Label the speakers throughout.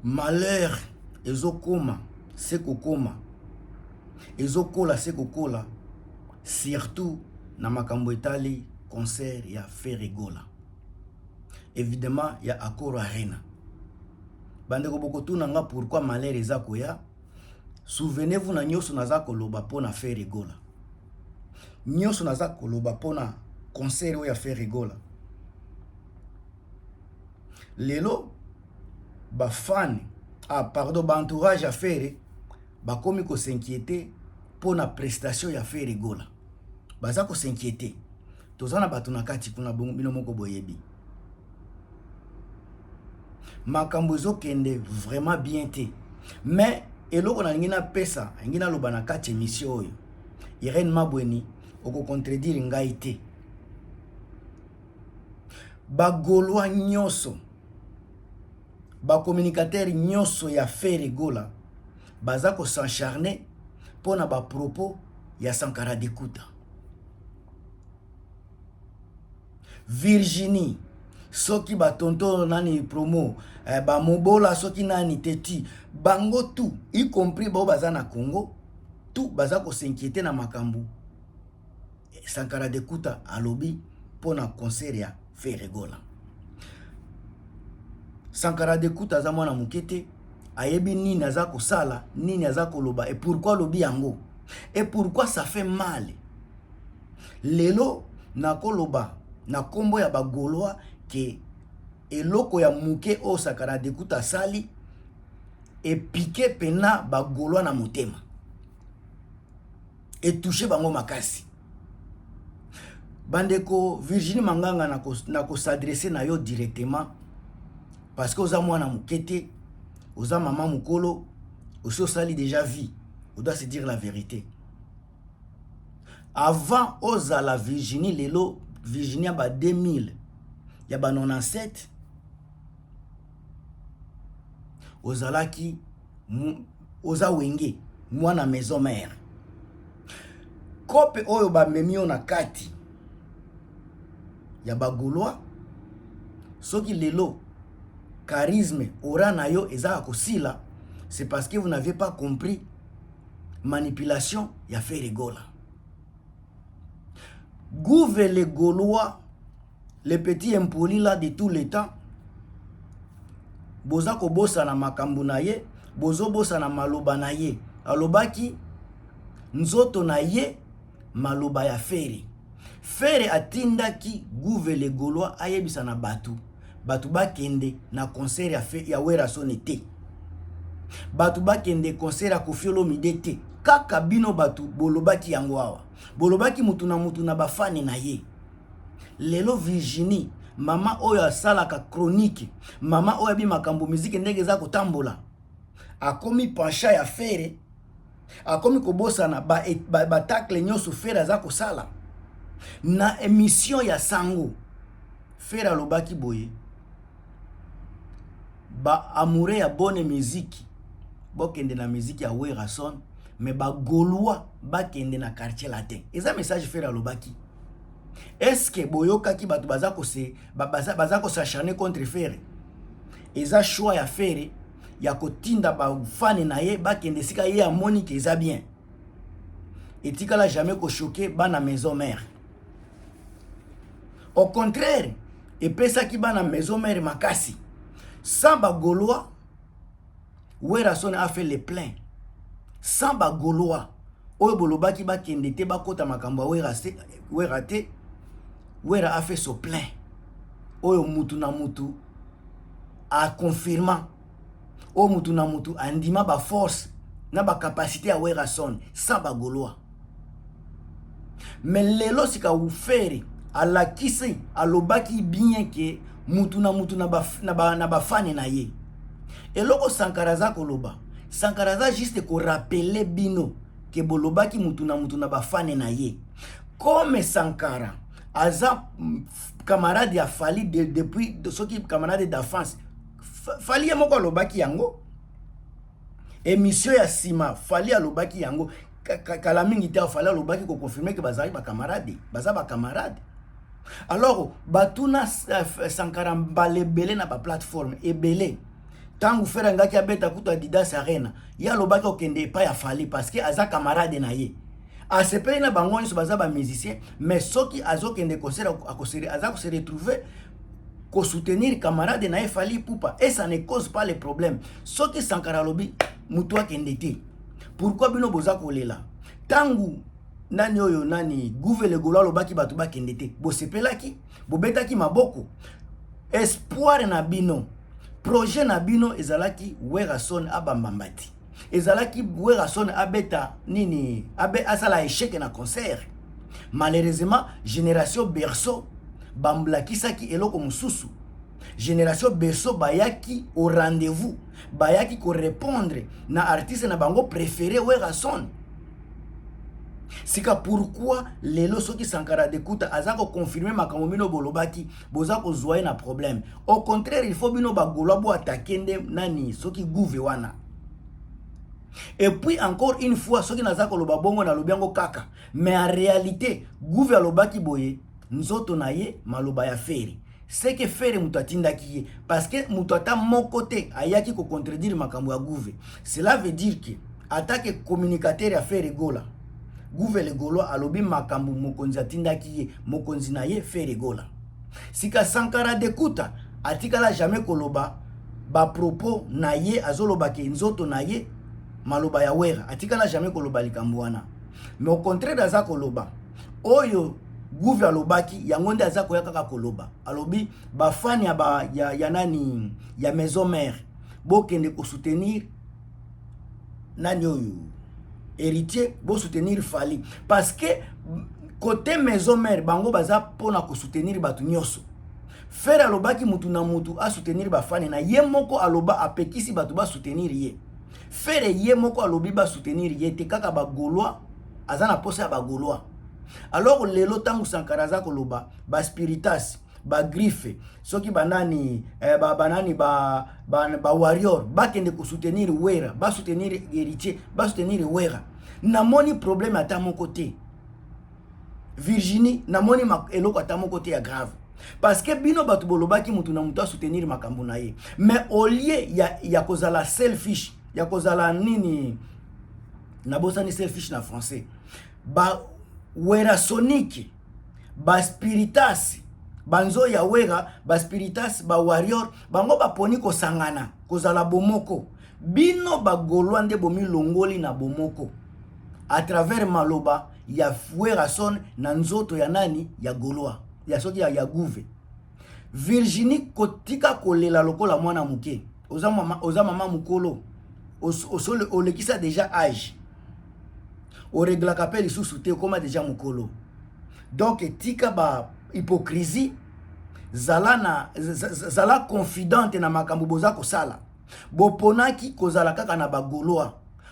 Speaker 1: malheur ezokoma sekokoma ezokola sekokola surtout na makambo etali concert ya Ferregola. Évidemment ya Accor Arena. Bandeko bokotuna nga pourquoi malheur eza koya. Souvenez-vous na nyoso naza koloba pona Ferregola. Nyoso naza koloba pona concert ya Ferregola. Lelo ba fan ba entourage ya Ferre ba komi ko s'inquiéter pona prestation ya Ferregola. Baza ko s'inquiéter. Tozana batu na kati kuna bino moko boyebi. Makambo ezokende vraiment bien te. Mais eloko na ngina pesa, ngina loba na kati émission oyo. Irene Mabweni oko contredire ngai te. Ba Gaulois nyoso, ba communicateur nyoso ya Ferregola baza ko s'encharner pona ba propos ya Sankara Dekuta. Virginie soki ba tonto nani promo ba mobola soki nani teti bango tout y compris ba baza na Congo tout baza ko s'inquiéter na makambu Sankara Dekuta alobi pona concert ya Ferregola. Sankara Dekuta za mwana mukete ayebi nini aza kosala nini aza koloba et pourquoi lobi yango et pourquoi ça fait mal. Lelo na koloba na kombo ya ba Gaulois ke eloko ya muke o Sankara Dekuta sali et piqué pena ba Gaulois na motema et touché bango makasi. Bandeko Virginie Manganga na ko s'adresser na yo directement parce que oza mwana mukete oza maman mukolo oso sali déjà vie. On doit se dire la vérité. Avant oza la Virginie lelo Virginia ba 2000 ya ba 97 ozalaki oza wenge mwana maison mère kope oyo ba memio na kati ya ba Gaulois soki lelo charisme aura na yo eza kosila c'est parce que vous n'avez pas compris manipulation ya Ferregola. Gouve les Gaulois, les petits impolis là de tout le temps. Boza ko bosa na makambu na ye, bozo bosa na maloba na ye. Alobaki nzoto na ye maloba ya Ferre. Ferre atindaki Gouve les Gaulois ayebisa na batu. Batu ba kende na concert ya Werason te. Batu ba kende concert ya Koffi Olomide te. Kaka bino batu bolobaki yango awa. Bolobaki mutu na bafani na ye. Lelo Virginie, mama oyo asalaka chronique, mama oyo bi makambo musique ndenge za kotambola. Akomi pancha ya Ferre, akomi kobosa na ba tacle nyoso Ferre za kosala. Na émission ya Sango, Ferre alobaki boye. Ba amoureux ya bonne musique. Bokende na musique ya Werason. Mais ba Gaulois ba kende na quartier latin. Eza message Ferre alobaki. Est-ce que boyoka ki batu bazako se bazako s'acharner contre Ferre? Eza choix ya Ferre ya kotinda ba fane na ye ba kende sika ye amoni ke eza bien. Etika la jamais ko choquer bana maison mère. Au contraire, et pesa ki bana maison mère makasi. Sans ba Gaulois, Werason a fait le plein. Sans ba Gaulois, oyo bolobaki ba kende te ba kota makambo werate, Wera a fait son plein. Oyo mutu na mutu a confirmant. Oyo mutu na mutu andima ba force na ba capacité à Werason sans ba Gaulois. Mais lelo sika ou Ferre a la kisi alobaki bien que mutu na ba fane na ye. Eloko Sankara za koloba. Sankara za juste ko rappeler bino ke bolobaki mutu na ba fane na ye. Comme Sankara aza camarade ya Fali depuis soki camarade d'enfance. Fali ya moko alobaki yango. Émission ya sima Fali alobaki yango. Kala mingi te Fali alobaki ko confirmer que bazali ba camarade, baza ba camarade. Alors batuna Sankara balebele na ba plateforme ebele tangu fera ngaki abeta kutu Adidas Arena ya lobaki okende pa ya fali parce que aza camarade na ye asepeli na bango nyonso baza ba musicien mais soki azokende concert aza ko se retrouver ko soutenir camarade na ye Fally Ipupa et ça ne cause pas les problèmes soki Sankara lobi mutu akende te pourquoi bino boza kolela tangu nani oyo nani Gouve Golo lobaki batu bakende te bosepelaki bobetaki maboko espoir na bino projet na bino ezalaki Werason abambambati ezalaki Werason abeta nini asala échec na concert malheureusement génération berceau bamblakisaki eloko mususu génération berceau bayaki au rendez-vous bayaki ko répondre na artiste na bango préféré Werason. Sika pourquoi lelo soki Sankara Dekuta azako confirmer makambo bino bolobaki boza ko zoyer na problème. Au contraire, il faut bino bagolo bo attaquer nani soki Gouve wana. Et puis encore une fois soki nazako loba bongo na lobiango kaka. Mais en réalité, Gouve alobaki boye nzoto na ye maloba ya feri. C'est que feri mutatinda kiye parce que mutata mon côté ayaki ko contredire makambo ya Gouve. Cela veut dire que attaque communicateur ya feri gola. Gouve Golo alobi makambu mokonzi atindaki ye mokonzi na ye Fere Gola. Sika Sankara Dekuta atikala jamais koloba ba propos na ye azoloba ke nzoto na ye maloba ya wera atikala jamais koloba likambo wana. Mais au contraire aza koloba oyo Gouve alobaki yango nde aza koya kaka koloba alobi ba fan ya nani ya maison mère bokende ko soutenir nani oyo héritier bo soutenir Fally parce que côté maison mère bango baza pona ko soutenir batu nyoso Fere alobaki mutu na mutu a soutenir ba fane na ye moko aloba apekisi batu ba soutenir ye Fere ye moko alobi ba soutenir ye te kaka ba Gaulois azana posa ya ba Gaulois alors lelo tangu Sankara za koloba ba Spiritas ba Griffe soki banani ba warrior ba kende ko soutenir Wera ba soutenir héritier ba soutenir Wera namoni problème ata mon côté Virginie namoni eloko ata mon côté ya grave parce que bino batu bolobaki mutu na mutu a soutenir makambo na ye mais au lieu ya kozala selfish ya kozala nini na bosani selfish na français ba Wera Sonic ba Spiritas banzo ya Wera ba Spiritas ba warrior bango baponi ko sangana kozala bomoko bino ba Gaulois nde bomi longoli na bomoko à travers maloba ya Werason na nzoto ya nani ya Gaulois ya soki ya Gouve Virginie kotika kolela lokola mwana muke oza mama mukolo osole olekisa déjà âge o régla kapeli sous te koma déjà mukolo donc tika ba hypocrisie zala confidente na makambo boza kosala boponaki kozala kaka na ba Gaulois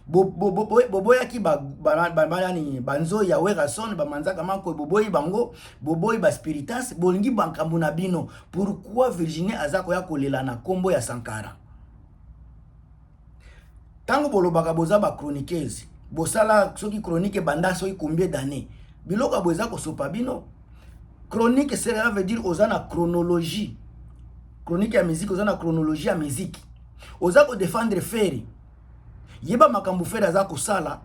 Speaker 1: boboyaki banani banzo ya Werason bamanzaka mako boboyi bango boboyi ba Spiritas bolingi bankambu na bino pourquoi Virginie azako ya kolela na kombo ya Sankara tango bolobaka boza ba chroniqueuse bosala soki chronique banda soki combien d'années biloko boza ko sopa bino chronique cela veut dire ozana chronologie chronique ya musique ozana chronologie ya musique oza ko défendre Fere yeba makambu Fere aza ko sala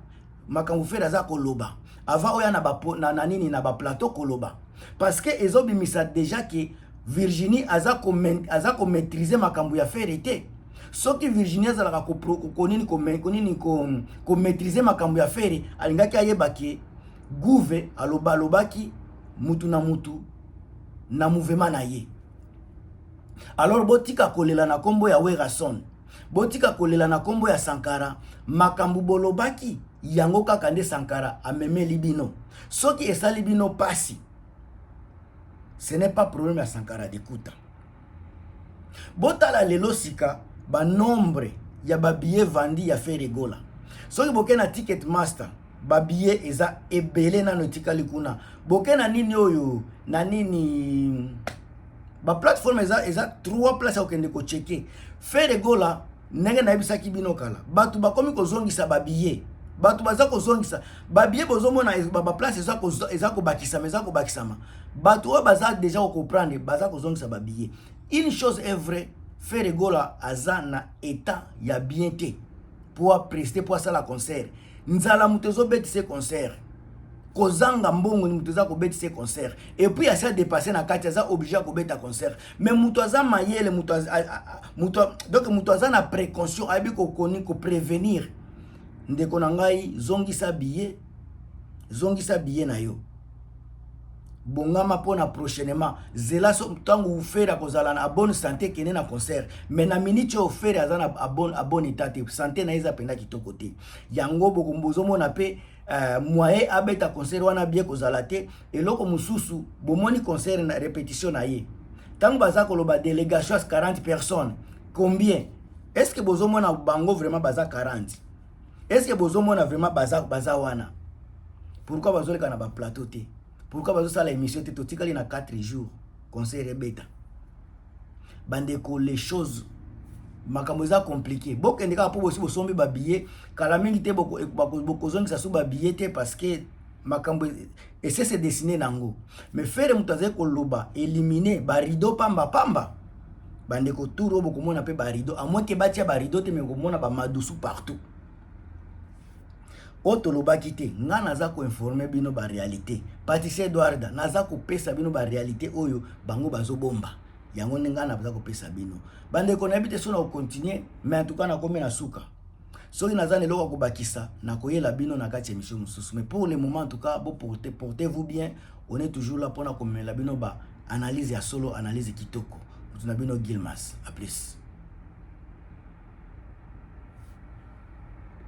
Speaker 1: makambu Fere aza ko loba avant oya na nini na ba plateau koloba parce que ezobimisa déjà que Virginie aza ko maîtriser makambu ya Fere te soki Virginie azalaka ko maîtriser makambu ya Fere alingaki ayeba ke Gouve alobaki mutu na mutu na mouvement na ye alors botika kolela na kombo ya Werason botika kolela na kombo ya Sankara makambu bolobaki yango kaka nde Sankara amemeli bino soki esali bino pasi ce n'est pas problème ya Sankara Dekuta botala lelo sika ba nombre ya ba billet vendi ya Fere Gola soki boke na ticket master ba billet eza ebele na notikali kuna boke na nini oyo na nini ba plateforme eza 3 places okende ko checker Fere Gola ndenge na yebisaki bino kala batu bakomi kozongisa ba billet batu baza kozongisa ba billet bozomona ba place eza ko bakisama batu o baza déjà ko comprendre baza kozongisa ba billet une chose est vraie Frère Gola aza na état ya bien te pour prester pour ça la concert. Nzala mutezo betise concert. Kozanga mbongo ni mutoza ko betise concert. Et puis asa dépasser na kati aza obligé ko beta concert. Mais mutoza mayele donc mutoza na précaution abi ko koni ko prévenir. Ndeko na ngai zongisa billet na yo. Bongama pona prochainement zela so tango ufera kozala na bonne santé kene na concert mais na minute ofera aza na bonne état te santé na eza penda kitoko te yango bokombozo mona pe moyen abeta concert wana bien kozala te eloko mususu bomoni concert na répétition na ye tango baza koloba délégation 40 personnes combien est-ce que bozo mona bango vraiment baza 40 est-ce que bozo mona vraiment baza wana pourquoi bazoleka na ba plateau te. Pourquoi bazo sala émission te totikali na 4 jours concert beta bandeko les choses makambo za compliqué bokende ka po bosi bosombi ba billet kala mingi te boko zongi sa su ba billet te parce que makambo et c'est dessiné nango mais faire mutaze ko loba éliminer ba rideau pamba bandeko touro boko mona pe ba rideau à moins que batia ba rideau te me ko mona ba madusu partout. Oto lobaki te nga naza ko informer bino ba réalité Patricia Edouard naza ko pesa bino ba réalité oyo bango bazo bomba yango nga naza ko pesa bino bande ko na bite so na continuer mais en tout cas na komi na suka soki naza ne loko ko bakisa na koyela bino na kati émission mususu mais pour le moment en tout cas portez-vous bien on est toujours là pour na komela bino ba analyse ya solo analyse kitoko tuna bino Gilmas a plus.